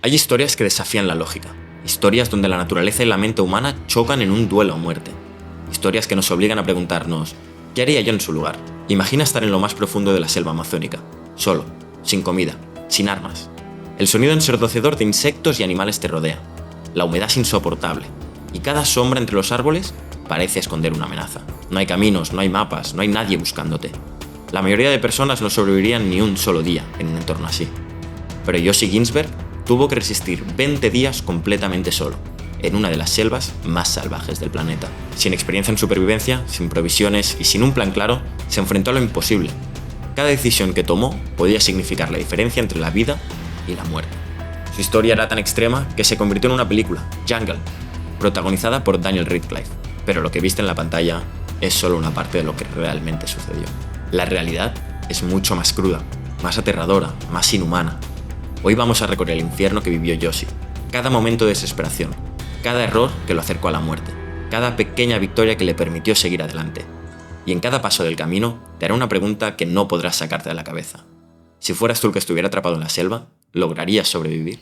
Hay historias que desafían la lógica, historias donde la naturaleza y la mente humana chocan en un duelo a muerte, historias que nos obligan a preguntarnos, ¿qué haría yo en su lugar? Imagina estar en lo más profundo de la selva amazónica, solo, sin comida, sin armas. El sonido ensordecedor de insectos y animales te rodea, la humedad es insoportable, y cada sombra entre los árboles parece esconder una amenaza. No hay caminos, no hay mapas, no hay nadie buscándote. La mayoría de personas no sobrevivirían ni un solo día en un entorno así. Pero Josie Ginsberg tuvo que resistir 20 días completamente solo, en una de las selvas más salvajes del planeta. Sin experiencia en supervivencia, sin provisiones y sin un plan claro, se enfrentó a lo imposible. Cada decisión que tomó podía significar la diferencia entre la vida y la muerte. Su historia era tan extrema que se convirtió en una película, Jungle, protagonizada por Daniel Radcliffe. Pero lo que viste en la pantalla es solo una parte de lo que realmente sucedió. La realidad es mucho más cruda, más aterradora, más inhumana. Hoy vamos a recorrer el infierno que vivió Josie. Cada momento de desesperación, cada error que lo acercó a la muerte, cada pequeña victoria que le permitió seguir adelante. Y en cada paso del camino te haré una pregunta que no podrás sacarte de la cabeza. Si fueras tú el que estuviera atrapado en la selva, ¿lograrías sobrevivir?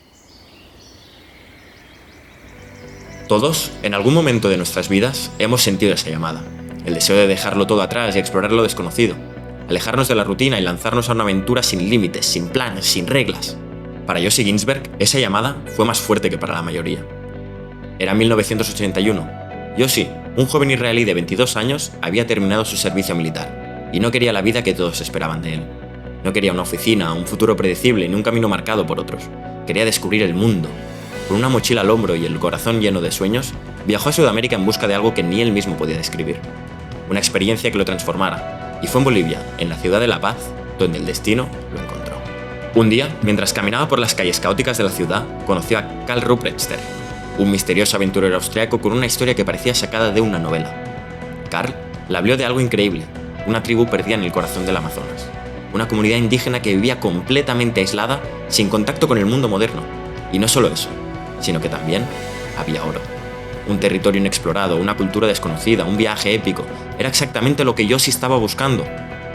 Todos, en algún momento de nuestras vidas, hemos sentido esa llamada. El deseo de dejarlo todo atrás y explorar lo desconocido. Alejarnos de la rutina y lanzarnos a una aventura sin límites, sin planes, sin reglas. Para Josie Ginsberg, esa llamada fue más fuerte que para la mayoría. Era 1981. Josie, un joven israelí de 22 años, había terminado su servicio militar y no quería la vida que todos esperaban de él. No quería una oficina, un futuro predecible ni un camino marcado por otros. Quería descubrir el mundo. Con una mochila al hombro y el corazón lleno de sueños, viajó a Sudamérica en busca de algo que ni él mismo podía describir. Una experiencia que lo transformara, y fue en Bolivia, en la ciudad de La Paz, donde el destino lo encontró. Un día, mientras caminaba por las calles caóticas de la ciudad, conoció a Karl Ruprechter, un misterioso aventurero austriaco con una historia que parecía sacada de una novela. Karl le habló de algo increíble, una tribu perdida en el corazón del Amazonas, una comunidad indígena que vivía completamente aislada, sin contacto con el mundo moderno. Y no solo eso, sino que también había oro. Un territorio inexplorado, una cultura desconocida, un viaje épico. Era exactamente lo que Josie estaba buscando,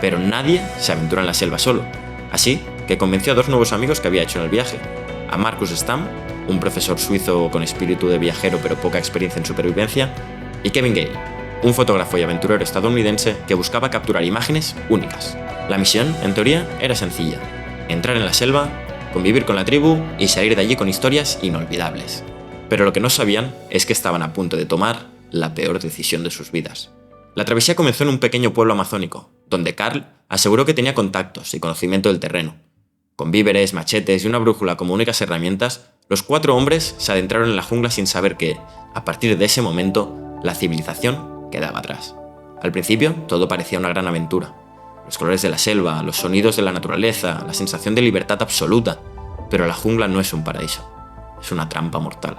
pero nadie se aventura en la selva solo. Así que convenció a dos nuevos amigos que había hecho en el viaje, a Markus Stamm, un profesor suizo con espíritu de viajero pero poca experiencia en supervivencia, y Kevin Gale, un fotógrafo y aventurero estadounidense que buscaba capturar imágenes únicas. La misión, en teoría, era sencilla: entrar en la selva, convivir con la tribu y salir de allí con historias inolvidables. Pero lo que no sabían es que estaban a punto de tomar la peor decisión de sus vidas. La travesía comenzó en un pequeño pueblo amazónico, donde Karl aseguró que tenía contactos y conocimiento del terreno. Con víveres, machetes y una brújula como únicas herramientas, los 4 hombres se adentraron en la jungla sin saber que, a partir de ese momento, la civilización quedaba atrás. Al principio, todo parecía una gran aventura. Los colores de la selva, los sonidos de la naturaleza, la sensación de libertad absoluta. Pero la jungla no es un paraíso, es una trampa mortal.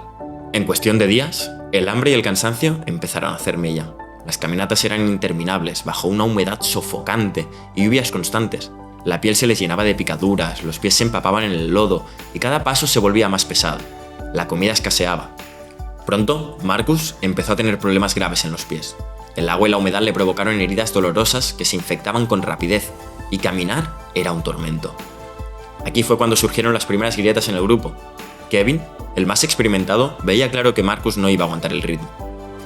En cuestión de días, el hambre y el cansancio empezaron a hacer mella. Las caminatas eran interminables, bajo una humedad sofocante y lluvias constantes. La piel se les llenaba de picaduras, los pies se empapaban en el lodo y cada paso se volvía más pesado. La comida escaseaba. Pronto, Markus empezó a tener problemas graves en los pies. El agua y la humedad le provocaron heridas dolorosas que se infectaban con rapidez, y caminar era un tormento. Aquí fue cuando surgieron las primeras grietas en el grupo. Kevin, el más experimentado, veía claro que Markus no iba a aguantar el ritmo.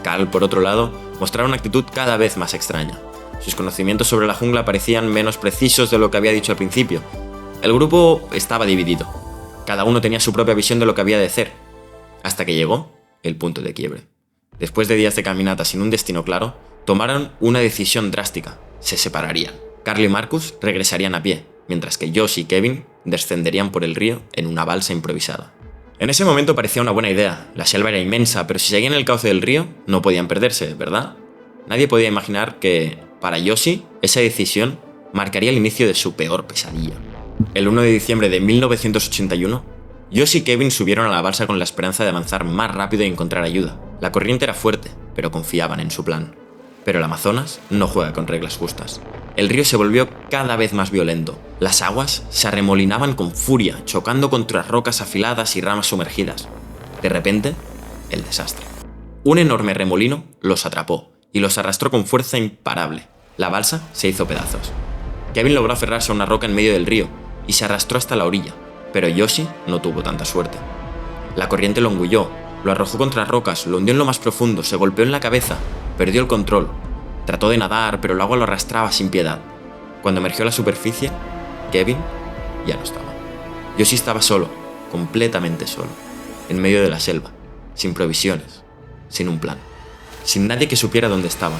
Karl, por otro lado, mostraba una actitud cada vez más extraña. Sus conocimientos sobre la jungla parecían menos precisos de lo que había dicho al principio. El grupo estaba dividido. Cada uno tenía su propia visión de lo que había de hacer. Hasta que llegó el punto de quiebre. Después de días de caminata sin un destino claro, tomaron una decisión drástica: se separarían. Karl y Markus regresarían a pie, mientras que Josie y Kevin descenderían por el río en una balsa improvisada. En ese momento parecía una buena idea. La selva era inmensa, pero si seguían el cauce del río, no podían perderse, ¿verdad? Nadie podía imaginar que, para Josie, esa decisión marcaría el inicio de su peor pesadilla. El 1 de diciembre de 1981, Josie y Kevin subieron a la balsa con la esperanza de avanzar más rápido y encontrar ayuda. La corriente era fuerte, pero confiaban en su plan. Pero el Amazonas no juega con reglas justas. El río se volvió cada vez más violento. Las aguas se arremolinaban con furia, chocando contra rocas afiladas y ramas sumergidas. De repente, el desastre. Un enorme remolino los atrapó y los arrastró con fuerza imparable. La balsa se hizo pedazos. Kevin logró aferrarse a una roca en medio del río y se arrastró hasta la orilla, pero Josie no tuvo tanta suerte. La corriente lo engulló, lo arrojó contra rocas, lo hundió en lo más profundo, se golpeó en la cabeza, perdió el control. Trató de nadar, pero el agua lo arrastraba sin piedad. Cuando emergió a la superficie, Kevin ya no estaba. Yoshi estaba solo, completamente solo, en medio de la selva, sin provisiones, sin un plan, sin nadie que supiera dónde estaba.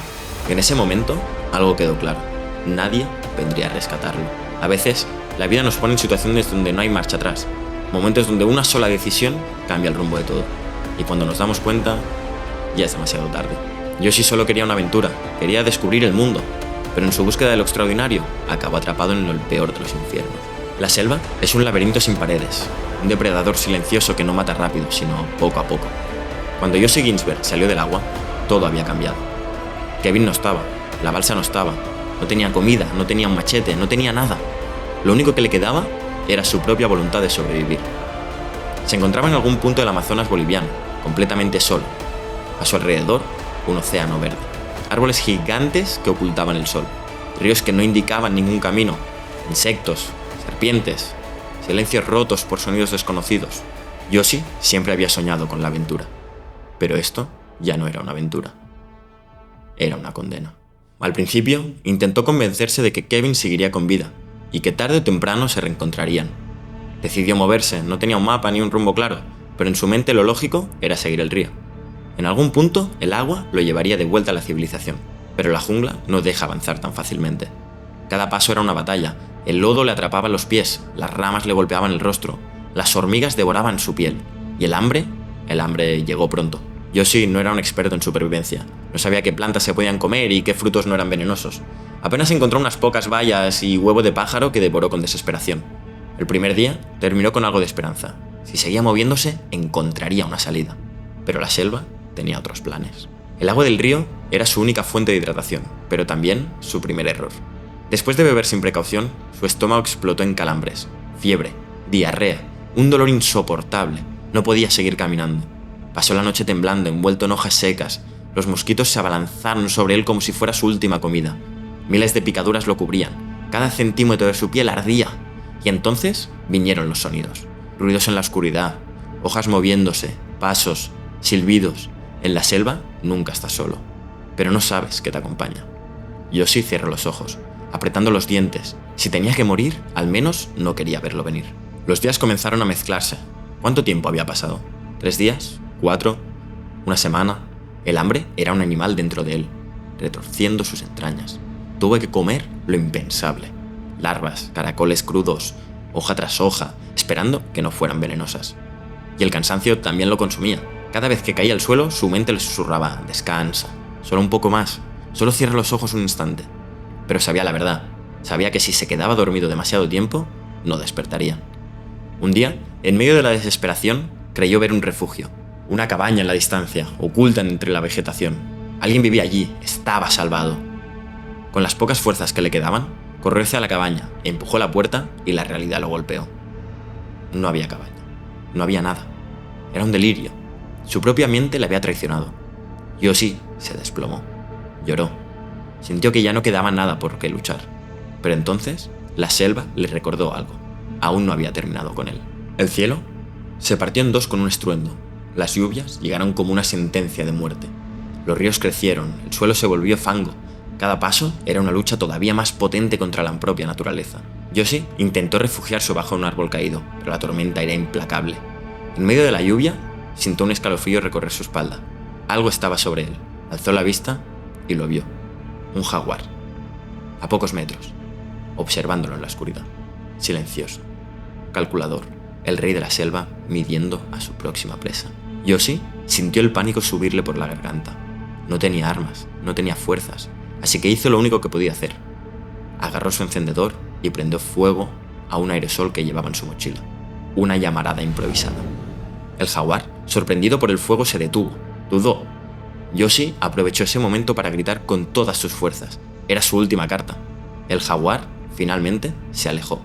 Y en ese momento, algo quedó claro: nadie vendría a rescatarlo. A veces, la vida nos pone en situaciones donde no hay marcha atrás, momentos donde una sola decisión cambia el rumbo de todo. Y cuando nos damos cuenta, ya es demasiado tarde. Yoshi solo quería una aventura, quería descubrir el mundo, pero en su búsqueda de lo extraordinario, acabó atrapado en el peor de los infiernos. La selva es un laberinto sin paredes, un depredador silencioso que no mata rápido, sino poco a poco. Cuando Yoshi Ginsberg salió del agua, todo había cambiado. Kevin no estaba, la balsa no estaba, no tenía comida, no tenía un machete, no tenía nada. Lo único que le quedaba era su propia voluntad de sobrevivir. Se encontraba en algún punto del Amazonas boliviano, completamente solo. A su alrededor, un océano verde. Árboles gigantes que ocultaban el sol. Ríos que no indicaban ningún camino. Insectos, serpientes, silencios rotos por sonidos desconocidos. Yoshi siempre había soñado con la aventura. Pero esto ya no era una aventura. Era una condena. Al principio, intentó convencerse de que Kevin seguiría con vida y que tarde o temprano se reencontrarían. Decidió moverse, no tenía un mapa ni un rumbo claro, pero en su mente lo lógico era seguir el río. En algún punto, el agua lo llevaría de vuelta a la civilización, pero la jungla no deja avanzar tan fácilmente. Cada paso era una batalla, el lodo le atrapaba los pies, las ramas le golpeaban el rostro, las hormigas devoraban su piel, y el hambre llegó pronto. Yoshi no era un experto en supervivencia, no sabía qué plantas se podían comer y qué frutos no eran venenosos. Apenas encontró unas pocas bayas y huevo de pájaro que devoró con desesperación. El primer día terminó con algo de esperanza. Si seguía moviéndose, encontraría una salida. Pero la selva tenía otros planes. El agua del río era su única fuente de hidratación, pero también su primer error. Después de beber sin precaución, su estómago explotó en calambres, fiebre, diarrea, un dolor insoportable. No podía seguir caminando. Pasó la noche temblando, envuelto en hojas secas. Los mosquitos se abalanzaron sobre él como si fuera su última comida. Miles de picaduras lo cubrían. Cada centímetro de su piel ardía. Y entonces vinieron los sonidos. Ruidos en la oscuridad, hojas moviéndose, pasos, silbidos. En la selva nunca estás solo, pero no sabes qué te acompaña. Yoshi cerró los ojos, apretando los dientes. Si tenía que morir, al menos no quería verlo venir. Los días comenzaron a mezclarse. ¿Cuánto tiempo había pasado? ¿3 días? ¿4? ¿Una semana? El hambre era un animal dentro de él, retorciendo sus entrañas. Tuvo que comer lo impensable. Larvas, caracoles crudos, hoja tras hoja, esperando que no fueran venenosas. Y el cansancio también lo consumía. Cada vez que caía al suelo, su mente le susurraba: descansa, solo un poco más, solo cierra los ojos un instante. Pero sabía la verdad, sabía que si se quedaba dormido demasiado tiempo, no despertaría. Un día, en medio de la desesperación, creyó ver un refugio, una cabaña en la distancia, oculta entre la vegetación. Alguien vivía allí, estaba salvado. Con las pocas fuerzas que le quedaban, corrió hacia la cabaña, empujó la puerta y la realidad lo golpeó. No había cabaña, no había nada. Era un delirio. Su propia mente le había traicionado. Yoshi se desplomó, lloró. Sintió que ya no quedaba nada por qué luchar. Pero entonces, la selva le recordó algo. Aún no había terminado con él. El cielo se partió en dos con un estruendo. Las lluvias llegaron como una sentencia de muerte. Los ríos crecieron, el suelo se volvió fango. Cada paso era una lucha todavía más potente contra la propia naturaleza. Yoshi intentó refugiarse bajo un árbol caído, pero la tormenta era implacable. En medio de la lluvia, sintió un escalofrío recorrer su espalda. Algo estaba sobre él. Alzó la vista y lo vio. Un jaguar. A pocos metros, observándolo en la oscuridad. Silencioso. Calculador. El rey de la selva midiendo a su próxima presa. Yoshi sintió el pánico subirle por la garganta. No tenía armas, no tenía fuerzas, así que hizo lo único que podía hacer. Agarró su encendedor y prendió fuego a un aerosol que llevaba en su mochila. Una llamarada improvisada. El jaguar, sorprendido por el fuego, se detuvo. Dudó. Yoshi aprovechó ese momento para gritar con todas sus fuerzas. Era su última carta. El jaguar, finalmente, se alejó.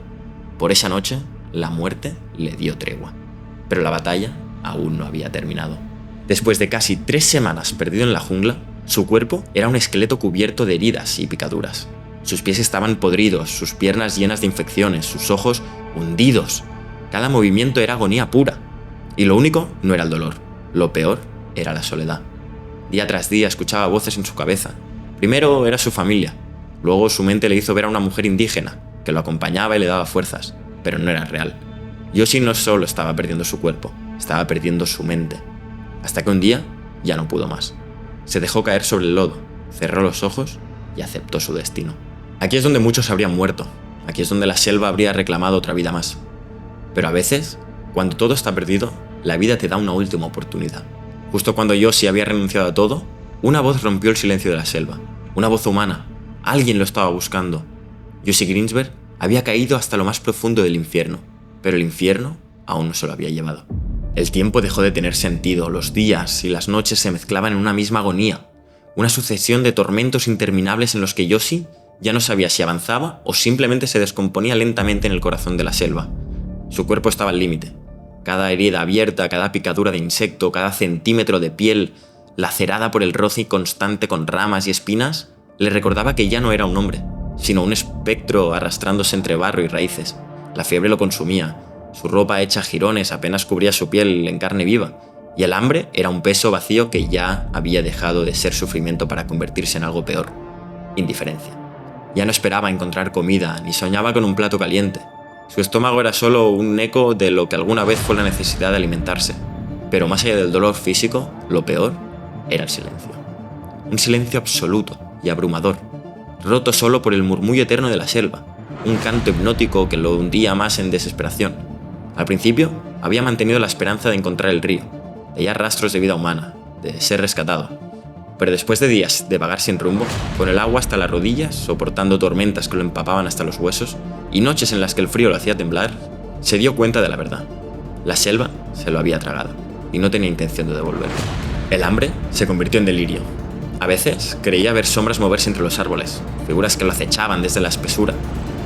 Por esa noche, la muerte le dio tregua. Pero la batalla aún no había terminado. Después de casi 3 semanas perdido en la jungla, su cuerpo era un esqueleto cubierto de heridas y picaduras. Sus pies estaban podridos, sus piernas llenas de infecciones, sus ojos hundidos. Cada movimiento era agonía pura. Y lo único no era el dolor, lo peor era la soledad. Día tras día escuchaba voces en su cabeza. Primero era su familia, luego su mente le hizo ver a una mujer indígena, que lo acompañaba y le daba fuerzas, pero no era real. Yoshi no solo estaba perdiendo su cuerpo, estaba perdiendo su mente. Hasta que un día ya no pudo más. Se dejó caer sobre el lodo, cerró los ojos y aceptó su destino. Aquí es donde muchos habrían muerto, aquí es donde la selva habría reclamado otra vida más. Pero a veces, cuando todo está perdido, la vida te da una última oportunidad. Justo cuando Yoshi había renunciado a todo, una voz rompió el silencio de la selva. Una voz humana. Alguien lo estaba buscando. Yoshi Greensberg había caído hasta lo más profundo del infierno, pero el infierno aún no se lo había llevado. El tiempo dejó de tener sentido, los días y las noches se mezclaban en una misma agonía, una sucesión de tormentos interminables en los que Yoshi ya no sabía si avanzaba o simplemente se descomponía lentamente en el corazón de la selva. Su cuerpo estaba al límite. Cada herida abierta, cada picadura de insecto, cada centímetro de piel lacerada por el roce constante con ramas y espinas, le recordaba que ya no era un hombre, sino un espectro arrastrándose entre barro y raíces. La fiebre lo consumía, su ropa hecha jirones apenas cubría su piel en carne viva, y el hambre era un peso vacío que ya había dejado de ser sufrimiento para convertirse en algo peor: indiferencia. Ya no esperaba encontrar comida, ni soñaba con un plato caliente. Su estómago era solo un eco de lo que alguna vez fue la necesidad de alimentarse. Pero más allá del dolor físico, lo peor era el silencio. Un silencio absoluto y abrumador, roto solo por el murmullo eterno de la selva, un canto hipnótico que lo hundía más en desesperación. Al principio, había mantenido la esperanza de encontrar el río, de hallar rastros de vida humana, de ser rescatado. Pero después de días de vagar sin rumbo, con el agua hasta las rodillas, soportando tormentas que lo empapaban hasta los huesos, y noches en las que el frío lo hacía temblar, se dio cuenta de la verdad. La selva se lo había tragado, y no tenía intención de devolverlo. El hambre se convirtió en delirio. A veces creía ver sombras moverse entre los árboles, figuras que lo acechaban desde la espesura.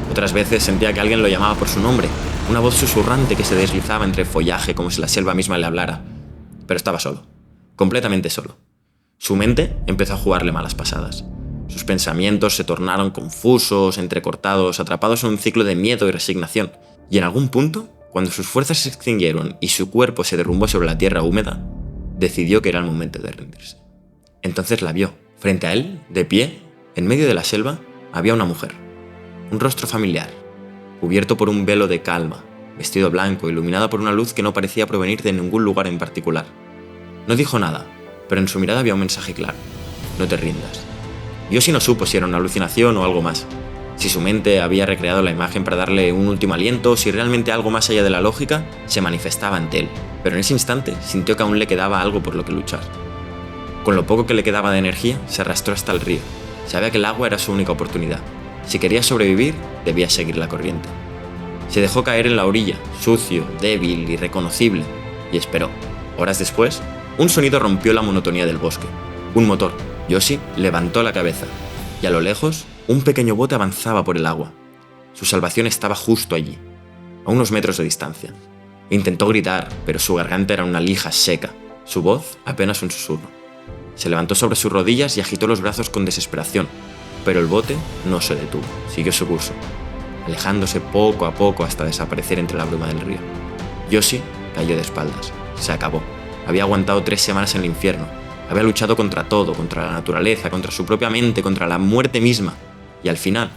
Otras veces sentía que alguien lo llamaba por su nombre, una voz susurrante que se deslizaba entre el follaje como si la selva misma le hablara. Pero estaba solo, completamente solo. Su mente empezó a jugarle malas pasadas. Sus pensamientos se tornaron confusos, entrecortados, atrapados en un ciclo de miedo y resignación. Y en algún punto, cuando sus fuerzas se extinguieron y su cuerpo se derrumbó sobre la tierra húmeda, decidió que era el momento de rendirse. Entonces la vio. Frente a él, de pie, en medio de la selva, había una mujer. Un rostro familiar, cubierto por un velo de calma, vestido blanco, iluminado por una luz que no parecía provenir de ningún lugar en particular. No dijo nada, pero en su mirada había un mensaje claro: no te rindas. Yoshi no supo si era una alucinación o algo más, si su mente había recreado la imagen para darle un último aliento, o si realmente algo más allá de la lógica se manifestaba ante él, pero en ese instante sintió que aún le quedaba algo por lo que luchar. Con lo poco que le quedaba de energía, se arrastró hasta el río. Sabía que el agua era su única oportunidad. Si quería sobrevivir, debía seguir la corriente. Se dejó caer en la orilla, sucio, débil, irreconocible, y esperó. Horas después, un sonido rompió la monotonía del bosque. Un motor. Yoshi levantó la cabeza, y a lo lejos, un pequeño bote avanzaba por el agua. Su salvación estaba justo allí, a unos metros de distancia. Intentó gritar, pero su garganta era una lija seca, su voz apenas un susurro. Se levantó sobre sus rodillas y agitó los brazos con desesperación, pero el bote no se detuvo, siguió su curso, alejándose poco a poco hasta desaparecer entre la bruma del río. Yoshi cayó de espaldas. Se acabó. Había aguantado 3 semanas en el infierno. Había luchado contra todo, contra la naturaleza, contra su propia mente, contra la muerte misma. Y al final,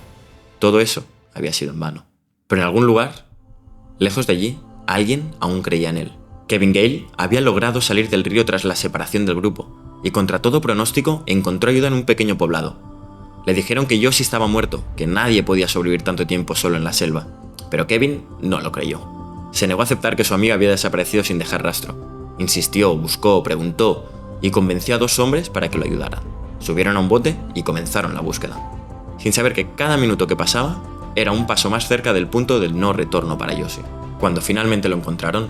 todo eso había sido en vano. Pero en algún lugar, lejos de allí, alguien aún creía en él. Kevin Gale había logrado salir del río tras la separación del grupo, y contra todo pronóstico encontró ayuda en un pequeño poblado. Le dijeron que Yoshi estaba muerto, que nadie podía sobrevivir tanto tiempo solo en la selva. Pero Kevin no lo creyó. Se negó a aceptar que su amiga había desaparecido sin dejar rastro. Insistió, buscó, preguntó y convenció a 2 hombres para que lo ayudaran. Subieron a un bote y comenzaron la búsqueda, sin saber que cada minuto que pasaba era un paso más cerca del punto del no retorno para Yoshi. Cuando finalmente lo encontraron,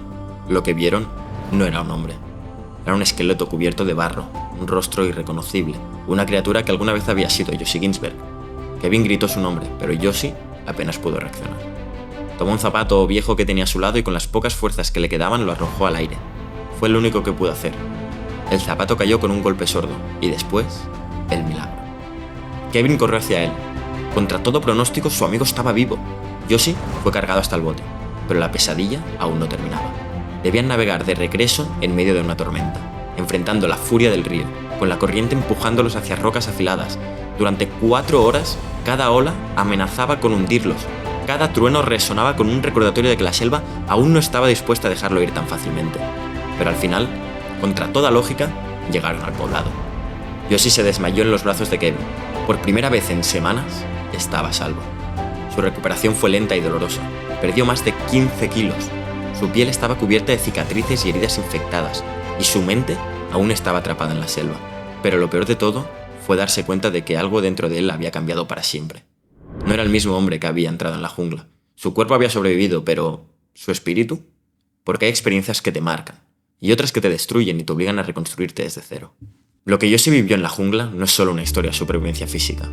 lo que vieron no era un hombre. Era un esqueleto cubierto de barro, un rostro irreconocible, una criatura que alguna vez había sido Yoshi Greensberg. Kevin gritó su nombre, pero Yoshi apenas pudo reaccionar. Tomó un zapato viejo que tenía a su lado y con las pocas fuerzas que le quedaban lo arrojó al aire. Fue lo único que pudo hacer. El zapato cayó con un golpe sordo, y después, el milagro. Kevin corrió hacia él. Contra todo pronóstico, su amigo estaba vivo. Yoshi fue cargado hasta el bote, pero la pesadilla aún no terminaba. Debían navegar de regreso en medio de una tormenta, enfrentando la furia del río, con la corriente empujándolos hacia rocas afiladas. Durante 4 horas, cada ola amenazaba con hundirlos. Cada trueno resonaba con un recordatorio de que la selva aún no estaba dispuesta a dejarlo ir tan fácilmente. Pero al final, contra toda lógica, llegaron al poblado. Yoshi se desmayó en los brazos de Kevin. Por primera vez en semanas, estaba a salvo. Su recuperación fue lenta y dolorosa. Perdió más de 15 kilos. Su piel estaba cubierta de cicatrices y heridas infectadas, y su mente aún estaba atrapada en la selva. Pero lo peor de todo fue darse cuenta de que algo dentro de él había cambiado para siempre. No era el mismo hombre que había entrado en la jungla. Su cuerpo había sobrevivido, pero ¿su espíritu? Porque hay experiencias que te marcan, y otras que te destruyen y te obligan a reconstruirte desde cero. Lo que Yoshi vivió en la jungla no es solo una historia de supervivencia física.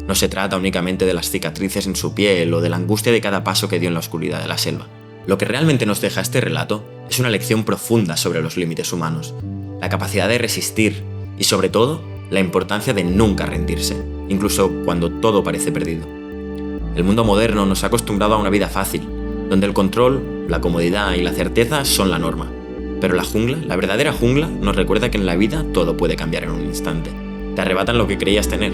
No se trata únicamente de las cicatrices en su piel o de la angustia de cada paso que dio en la oscuridad de la selva. Lo que realmente nos deja este relato es una lección profunda sobre los límites humanos, la capacidad de resistir y, sobre todo, la importancia de nunca rendirse, incluso cuando todo parece perdido. El mundo moderno nos ha acostumbrado a una vida fácil, donde el control, la comodidad y la certeza son la norma. Pero la jungla, la verdadera jungla, nos recuerda que en la vida todo puede cambiar en un instante. Te arrebatan lo que creías tener,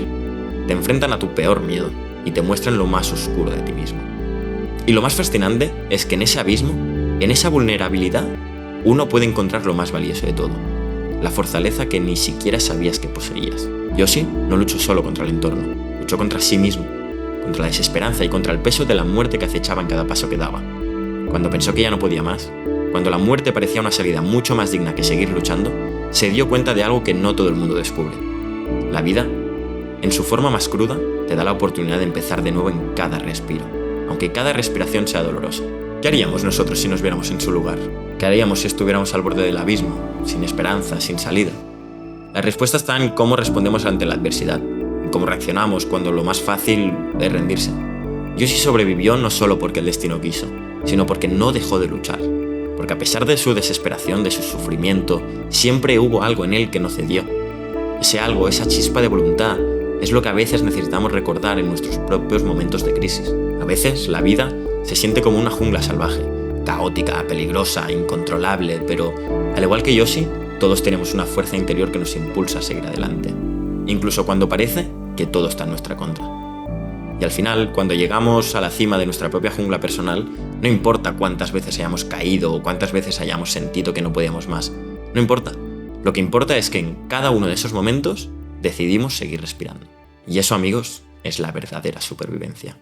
te enfrentan a tu peor miedo y te muestran lo más oscuro de ti mismo. Y lo más fascinante es que en ese abismo, en esa vulnerabilidad, uno puede encontrar lo más valioso de todo, la fortaleza que ni siquiera sabías que poseías. Yoshi no luchó solo contra el entorno, luchó contra sí mismo, contra la desesperanza y contra el peso de la muerte que acechaba en cada paso que daba. Cuando pensó que ya no podía más, cuando la muerte parecía una salida mucho más digna que seguir luchando, se dio cuenta de algo que no todo el mundo descubre. La vida, en su forma más cruda, te da la oportunidad de empezar de nuevo en cada respiro, aunque cada respiración sea dolorosa. ¿Qué haríamos nosotros si nos viéramos en su lugar? ¿Qué haríamos si estuviéramos al borde del abismo, sin esperanza, sin salida? La respuesta está en cómo respondemos ante la adversidad, en cómo reaccionamos cuando lo más fácil es rendirse. Yoshi sobrevivió no solo porque el destino quiso, sino porque no dejó de luchar. Porque a pesar de su desesperación, de su sufrimiento, siempre hubo algo en él que no cedió. Ese algo, esa chispa de voluntad, es lo que a veces necesitamos recordar en nuestros propios momentos de crisis. A veces la vida se siente como una jungla salvaje, caótica, peligrosa, incontrolable, pero al igual que Yoshi, todos tenemos una fuerza interior que nos impulsa a seguir adelante, incluso cuando parece que todo está en nuestra contra. Y al final, cuando llegamos a la cima de nuestra propia jungla personal, no importa cuántas veces hayamos caído o cuántas veces hayamos sentido que no podíamos más, no importa. Lo que importa es que en cada uno de esos momentos decidimos seguir respirando. Y eso, amigos, es la verdadera supervivencia.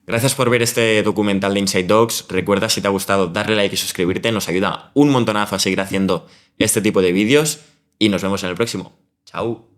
Gracias por ver este documental de Inside Dogs. Recuerda, si te ha gustado, darle like y suscribirte. Nos ayuda un montonazo a seguir haciendo este tipo de vídeos. Y nos vemos en el próximo. ¡Chao!